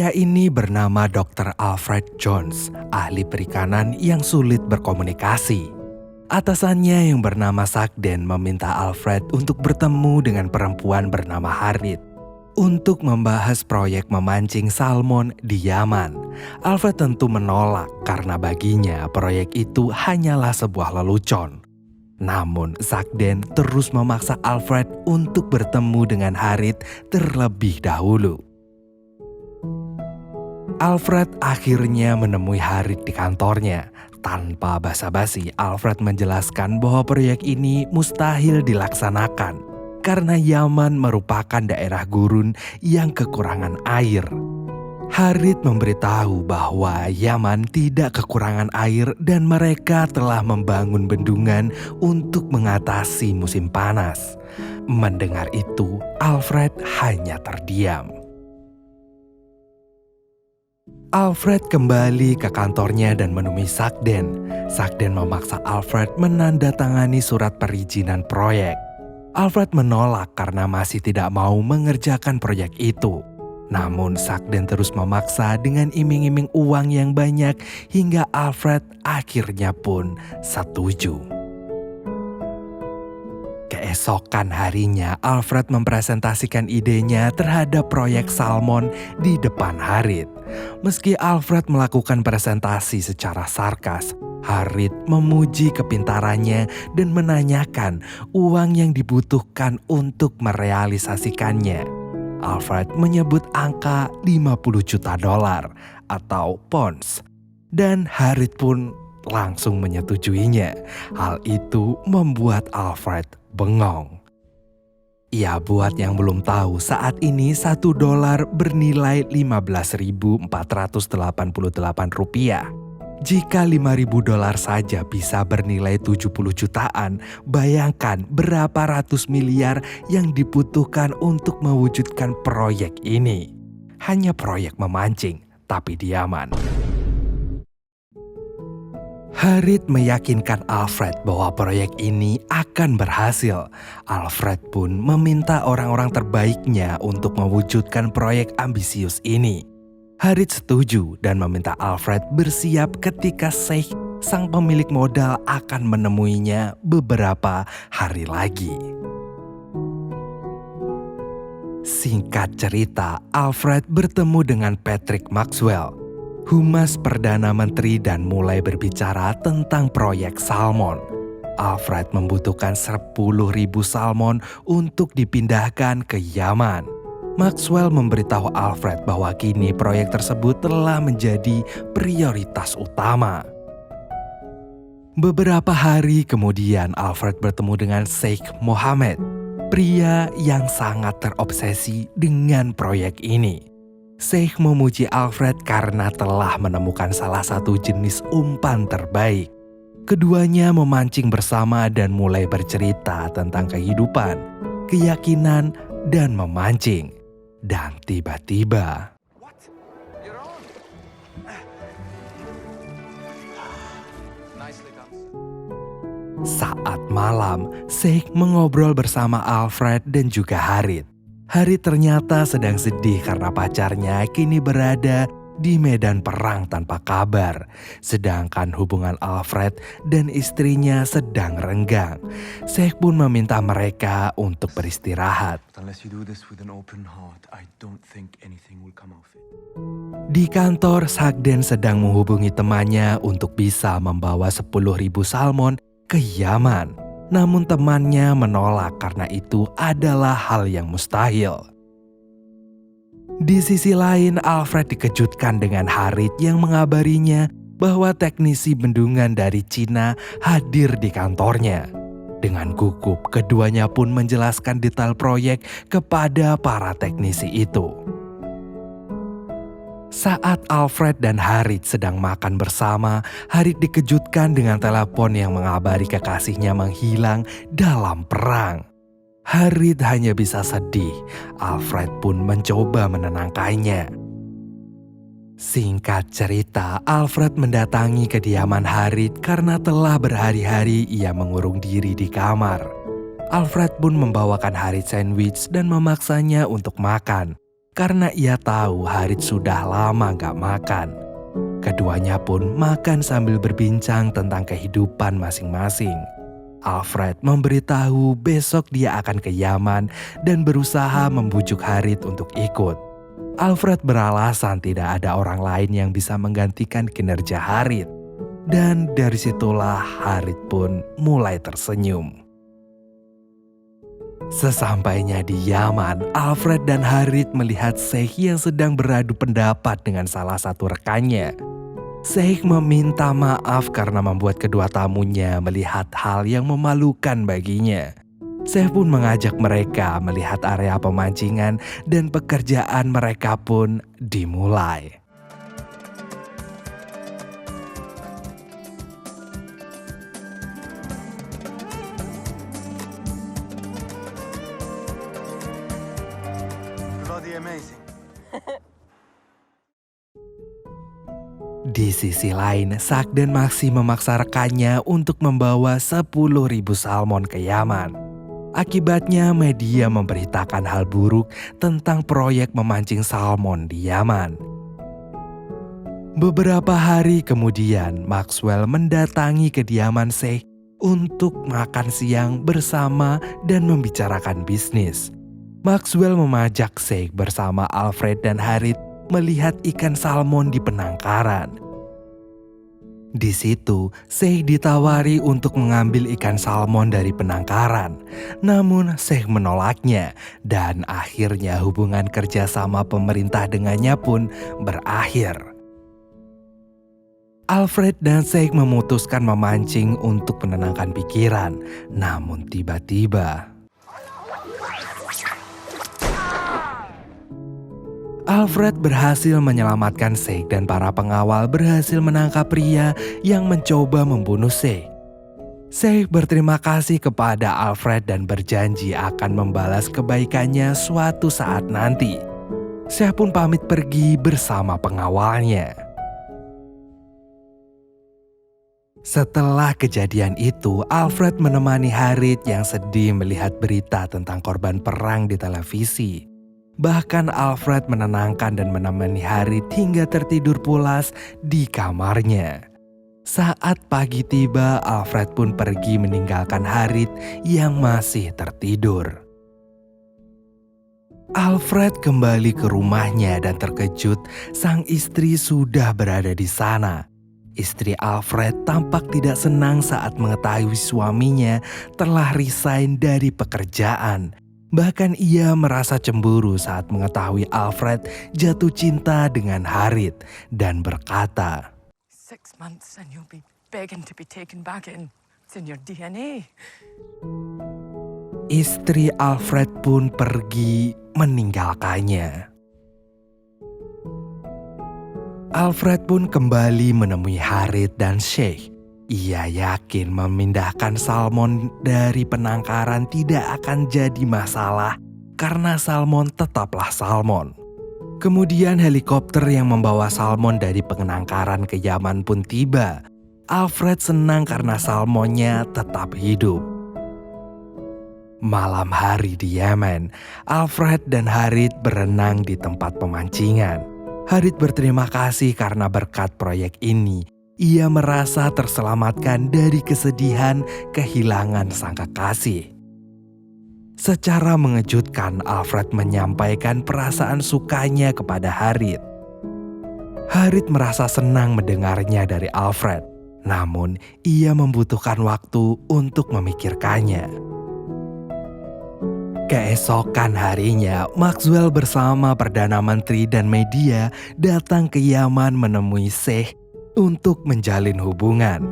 Pria ini bernama Dr. Alfred Jones, ahli perikanan yang sulit berkomunikasi. Atasannya yang bernama Sagden meminta Alfred untuk bertemu dengan perempuan bernama Harriet untuk membahas proyek memancing salmon di Yaman. Alfred tentu menolak karena baginya proyek itu hanyalah sebuah lelucon. Namun Sagden terus memaksa Alfred untuk bertemu dengan Harriet terlebih dahulu. Alfred akhirnya menemui Harriet di kantornya. Tanpa basa-basi, Alfred menjelaskan bahwa proyek ini mustahil dilaksanakan karena Yaman merupakan daerah gurun yang kekurangan air. Harriet memberitahu bahwa Yaman tidak kekurangan air dan mereka telah membangun bendungan untuk mengatasi musim panas. Mendengar itu, Alfred hanya terdiam. Alfred kembali ke kantornya dan menemui Sagden. Sagden memaksa Alfred menandatangani surat perizinan proyek. Alfred menolak karena masih tidak mau mengerjakan proyek itu. Namun Sagden terus memaksa dengan iming-iming uang yang banyak hingga Alfred akhirnya pun setuju. Keesokan harinya, Alfred mempresentasikan idenya terhadap proyek salmon di depan Harriet. Meski Alfred melakukan presentasi secara sarkas, Harriet memuji kepintarannya dan menanyakan uang yang dibutuhkan untuk merealisasikannya. Alfred menyebut angka $50 juta atau pounds, dan Harriet pun langsung menyetujuinya. Hal itu membuat Alfred bengong. Ya, buat yang belum tahu, saat ini $1 bernilai $15.488. Jika $5.000 saja bisa bernilai 70 jutaan, bayangkan berapa ratus miliar yang dibutuhkan untuk mewujudkan proyek ini. Hanya proyek memancing, tapi di Yaman. Harriet meyakinkan Alfred bahwa proyek ini akan berhasil. Alfred pun meminta orang-orang terbaiknya untuk mewujudkan proyek ambisius ini. Harriet setuju dan meminta Alfred bersiap ketika Sheikh, sang pemilik modal, akan menemuinya beberapa hari lagi. Singkat cerita, Alfred bertemu dengan Patrick Maxwell, Humas Perdana Menteri, dan mulai berbicara tentang proyek salmon. Alfred membutuhkan 10.000 salmon untuk dipindahkan ke Yaman. Maxwell memberitahu Alfred bahwa kini proyek tersebut telah menjadi prioritas utama. Beberapa hari kemudian Alfred bertemu dengan Sheikh Mohammed, pria yang sangat terobsesi dengan proyek ini. Sheikh memuji Alfred karena telah menemukan salah satu jenis umpan terbaik. Keduanya memancing bersama dan mulai bercerita tentang kehidupan, keyakinan, dan memancing. Dan tiba-tiba, saat malam, Sheikh mengobrol bersama Alfred dan juga Harriet. Harriet ternyata sedang sedih karena pacarnya kini berada di medan perang tanpa kabar. Sedangkan hubungan Alfred dan istrinya sedang renggang. Sheikh pun meminta mereka untuk beristirahat. Di kantor, Sagden sedang menghubungi temannya untuk bisa membawa 10.000 salmon ke Yaman. Namun temannya menolak karena itu adalah hal yang mustahil. Di sisi lain, Alfred dikejutkan dengan Harriet yang mengabarinya bahwa teknisi bendungan dari Cina hadir di kantornya. Dengan gugup, keduanya pun menjelaskan detail proyek kepada para teknisi itu. Saat Alfred dan Harriet sedang makan bersama, Harriet dikejutkan dengan telepon yang mengabari kekasihnya menghilang dalam perang. Harriet hanya bisa sedih. Alfred pun mencoba menenangkannya. Singkat cerita, Alfred mendatangi kediaman Harriet karena telah berhari-hari ia mengurung diri di kamar. Alfred pun membawakan Harriet sandwich dan memaksanya untuk makan. karena ia tahu Harit sudah lama gak makan. Keduanya pun makan sambil berbincang tentang kehidupan masing-masing. Alfred memberitahu besok dia akan ke Yaman dan berusaha membujuk Harit untuk ikut. Alfred beralasan tidak ada orang lain yang bisa menggantikan kinerja Harit. Dan dari situlah Harit pun mulai tersenyum. Sesampainya di Yaman, Alfred dan Harit melihat Sheikh yang sedang beradu pendapat dengan salah satu rekannya. Sheikh meminta maaf karena membuat kedua tamunya melihat hal yang memalukan baginya. Sheikh pun mengajak mereka melihat area pemancingan dan pekerjaan mereka pun dimulai. Bloody amazing. Di sisi lain, Sakden masih memaksa rekannya untuk membawa 10.000 salmon ke Yaman. Akibatnya media memberitakan hal buruk tentang proyek memancing salmon di Yaman. Beberapa hari kemudian, Maxwell mendatangi kediaman Sheikh untuk makan siang bersama dan membicarakan bisnis. Maxwell memajak Sheikh bersama Alfred dan Harit melihat ikan salmon di penangkaran. Di situ, Sheikh ditawari untuk mengambil ikan salmon dari penangkaran. Namun, Sheikh menolaknya dan akhirnya hubungan kerjasama pemerintah dengannya pun berakhir. Alfred dan Sheikh memutuskan memancing untuk menenangkan pikiran. Namun tiba-tiba Alfred berhasil menyelamatkan Sheikh dan para pengawal berhasil menangkap pria yang mencoba membunuh Sheikh. Sheikh berterima kasih kepada Alfred dan berjanji akan membalas kebaikannya suatu saat nanti. Sheikh pun pamit pergi bersama pengawalnya. Setelah kejadian itu, Alfred menemani Harit yang sedih melihat berita tentang korban perang di televisi. Bahkan Alfred menenangkan dan menemani Harit hingga tertidur pulas di kamarnya. Saat pagi tiba, Alfred pun pergi meninggalkan Harit yang masih tertidur. Alfred kembali ke rumahnya dan terkejut sang istri sudah berada di sana. Istri Alfred tampak tidak senang saat mengetahui suaminya telah resign dari pekerjaan. Bahkan ia merasa cemburu saat mengetahui Alfred jatuh cinta dengan Harit dan berkata, 6 months and you'll be begging to be taken back in. It's in your DNA. Istri Alfred pun pergi meninggalkannya. Alfred pun kembali menemui Harit dan Sheikh. Ia yakin memindahkan salmon dari penangkaran tidak akan jadi masalah karena salmon tetaplah salmon. Kemudian helikopter yang membawa salmon dari penangkaran ke Yaman pun tiba. Alfred senang karena salmonnya tetap hidup. Malam hari di Yemen, Alfred dan Harit berenang di tempat pemancingan. Harit berterima kasih karena berkat proyek ini, ia merasa terselamatkan dari kesedihan kehilangan sang kekasih. Secara mengejutkan, Alfred menyampaikan perasaan sukanya kepada Harit. Harit merasa senang mendengarnya dari Alfred, namun ia membutuhkan waktu untuk memikirkannya. Keesokan harinya, Maxwell bersama Perdana Menteri dan media datang ke Yaman menemui Sheikh untuk menjalin hubungan.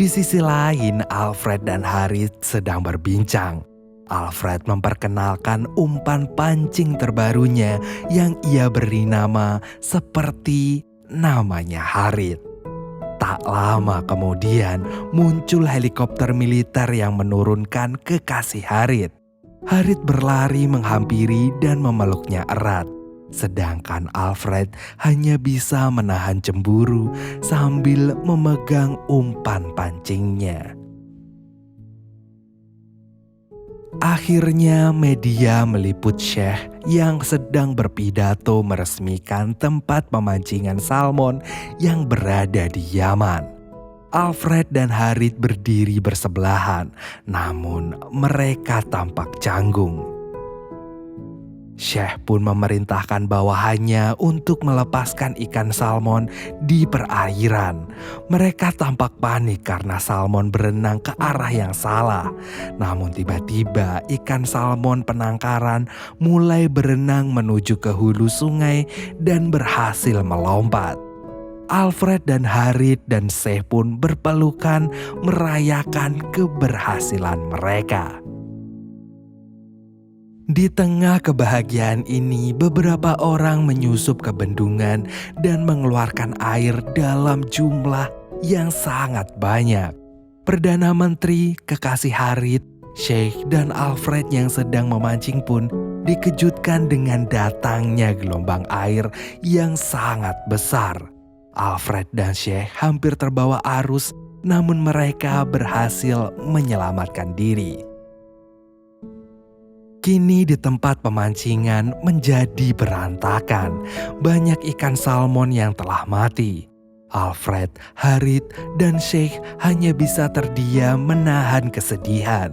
Di sisi lain, Alfred dan Harit sedang berbincang. Alfred memperkenalkan umpan pancing terbarunya yang ia beri nama seperti namanya Harit. Tak lama kemudian muncul helikopter militer yang menurunkan kekasih Harit. Harit berlari menghampiri dan memeluknya erat. Sedangkan Alfred hanya bisa menahan cemburu sambil memegang umpan pancingnya. Akhirnya media meliput Sheikh yang sedang berpidato meresmikan tempat pemancingan salmon yang berada di Yaman. Alfred dan Harith berdiri bersebelahan, namun mereka tampak canggung. Syekh pun memerintahkan bawahannya untuk melepaskan ikan salmon di perairan. Mereka tampak panik karena salmon berenang ke arah yang salah. Namun tiba-tiba ikan salmon penangkaran mulai berenang menuju ke hulu sungai dan berhasil melompat. Alfred dan Harith dan Syekh pun berpelukan merayakan keberhasilan mereka. Di tengah kebahagiaan ini, beberapa orang menyusup ke bendungan dan mengeluarkan air dalam jumlah yang sangat banyak. Perdana Menteri, kekasih Harith, Syekh, dan Alfred yang sedang memancing pun dikejutkan dengan datangnya gelombang air yang sangat besar. Alfred dan Syekh hampir terbawa arus, namun mereka berhasil menyelamatkan diri. Kini di tempat pemancingan menjadi berantakan. Banyak ikan salmon yang telah mati. Alfred, Harith, dan Syekh hanya bisa terdiam menahan kesedihan.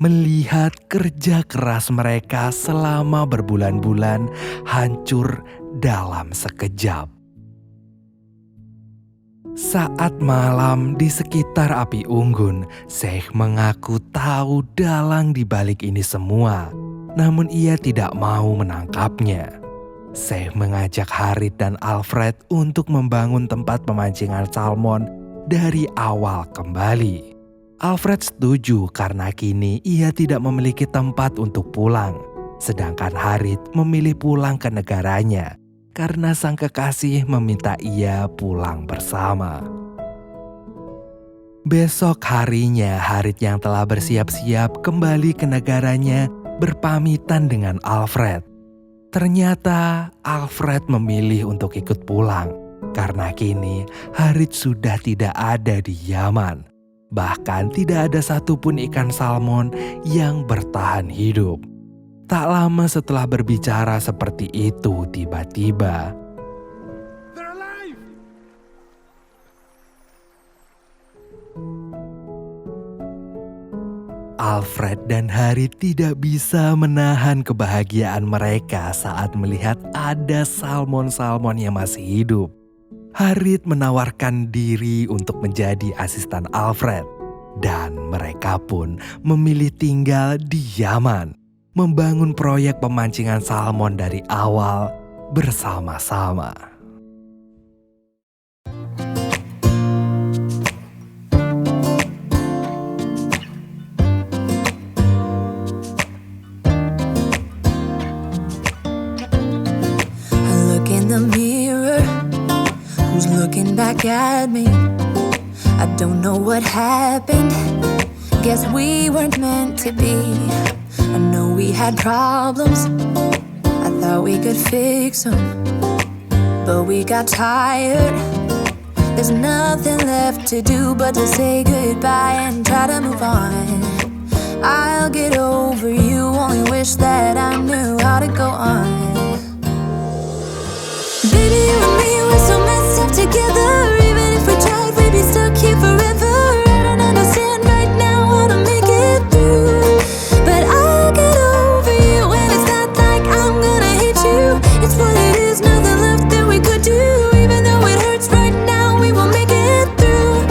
Melihat kerja keras mereka selama berbulan-bulan hancur dalam sekejap. Saat malam di sekitar api unggun, Syekh mengaku tahu dalang di balik ini semua, namun ia tidak mau menangkapnya. Syekh mengajak Harith dan Alfred untuk membangun tempat pemancingan salmon dari awal kembali. Alfred setuju karena kini ia tidak memiliki tempat untuk pulang, sedangkan Harith memilih pulang ke negaranya karena sang kekasih meminta ia pulang bersama. Besok harinya, Harith yang telah bersiap-siap kembali ke negaranya berpamitan dengan Alfred. Ternyata Alfred memilih untuk ikut pulang karena kini Harith sudah tidak ada di Yaman. Bahkan tidak ada satupun ikan salmon yang bertahan hidup. Tak lama setelah berbicara seperti itu, tiba-tiba Alfred dan Harith tidak bisa menahan kebahagiaan mereka saat melihat ada salmon-salmon yang masih hidup. Harith menawarkan diri untuk menjadi asisten Alfred, dan mereka pun memilih tinggal di Yaman, membangun proyek pemancingan salmon dari awal bersama-sama. I look in the mirror, who's looking back at me? I don't know what happened, guess we weren't meant to be. I know we had problems, I thought we could fix them, but we got tired. There's nothing left to do but to say goodbye and try to move on. I'll get over you, only wish that I knew how to go on. Baby, you and me, we're so messed up together. Even if we tried, we'd be stuck here forever. I don't understand right now how to make it through, but I'll get over you, and it's not like I'm gonna hate you. It's what it is, nothing left that we could do. Even though it hurts right now, we will make it through.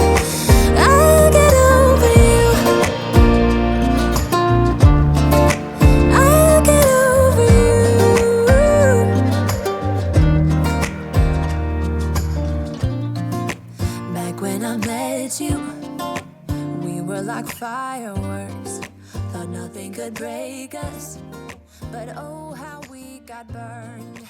I'll get over you, I'll get over you. Back when I met you, we were like fireworks. Thought nothing could break us, but oh how we got burned.